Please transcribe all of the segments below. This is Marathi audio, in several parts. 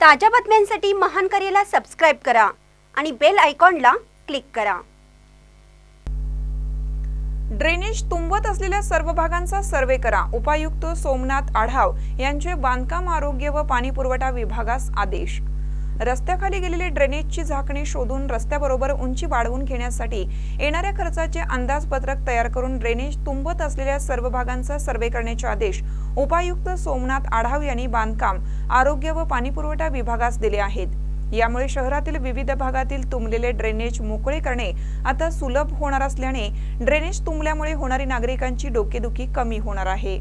ताज्या बातम्यांसाठी महानकरेला सबस्क्राइब करा आणि बेल आयकॉनला क्लिक करा। ड्रेनेज तुंबत असलेल्या सर्व भागांचा सर्वे करा। उपायुक्त सोमनाथ आढाव यांचे बांधकाम, आरोग्य व पाणी पुरवठा विभागास आदेश। रस्त्याखाली गेलेले ड्रेनेजची झाकणे शोधून रस्त्याबरोबर उंची वाढवून घेण्यासाठी येणाऱ्या खर्चाचे अंदाजपत्रक तयार करून ड्रेनेज तुंबत असलेल्या सर्व भागांचा सर्वे करण्याचे आदेश उपायुक्त सोमनाथ आढाव यांनी बांधकाम, आरोग्य व पाणी पुरवठा विभागास दिले आहेत। यामुळे शहरातील विविध भागातील तुंबलेले ड्रेनेज मोकळे करणे आता सुलभ होणार असल्याने ड्रेनेज तुंबल्यामुळे होणारी नागरिकांची डोकेदुखी कमी होणार आहे।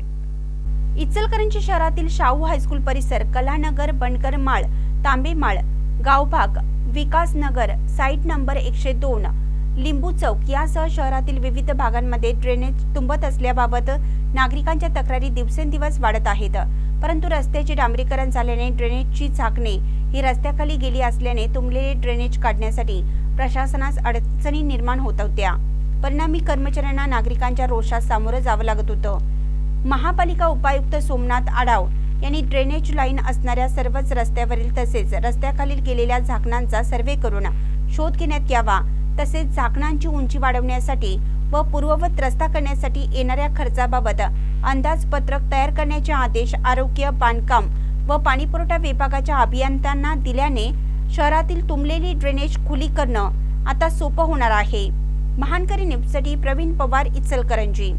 इचलकरंजी शहरातील शाहू हायस्कूल परिसर, कलानगर, बनकर माळ, तांबेमाळ, गावभाग, विकास नगर, साइट नंबर 102, लिंबू चौक यासह शहरातील विविध भागांमध्ये ड्रेनेज तुंबत असल्याबाबत नागरिकांच्या तक्रारी दिवसेंदिवस वाढत आहेत। परंतु रस्त्याचे डांबरीकरण झाल्याने ड्रेनेजची झाकणे ही रस्त्याखाली गेली असल्याने तुंबलेले ड्रेनेज काढण्यासाठी प्रशासनास अडचणी निर्माण होत होत्या। परिणामी कर्मचाऱ्यांना नागरिकांच्या रोषास सामोरं जावं लागत होतं। महापालिका उपायुक्त सोमनाथ आढाव यांनी ड्रेनेज लाईन असणाऱ्या सर्वच रस्त्यावरील तसेच रस्त्याखालील गेलेल्या झाकणांचा सर्वे करून शोध घेण्यात यावा। तसेच झाकणांची उंची वाढवण्यासाठी व पूर्ववत रस्ता करण्यासाठी येणाऱ्या खर्चाबाबत अंदाजपत्रक तयार करण्याचे आदेश आरोग्य, बांधकाम व पाणीपुरवठा विभागाच्या अभियंत्यांना दिल्याने शहरातील तुंबलेली ड्रेनेज खुली करणं आता सोपं होणार आहे। महानकरी न्यूजसाठी प्रवीण पवार, इचलकरंजी।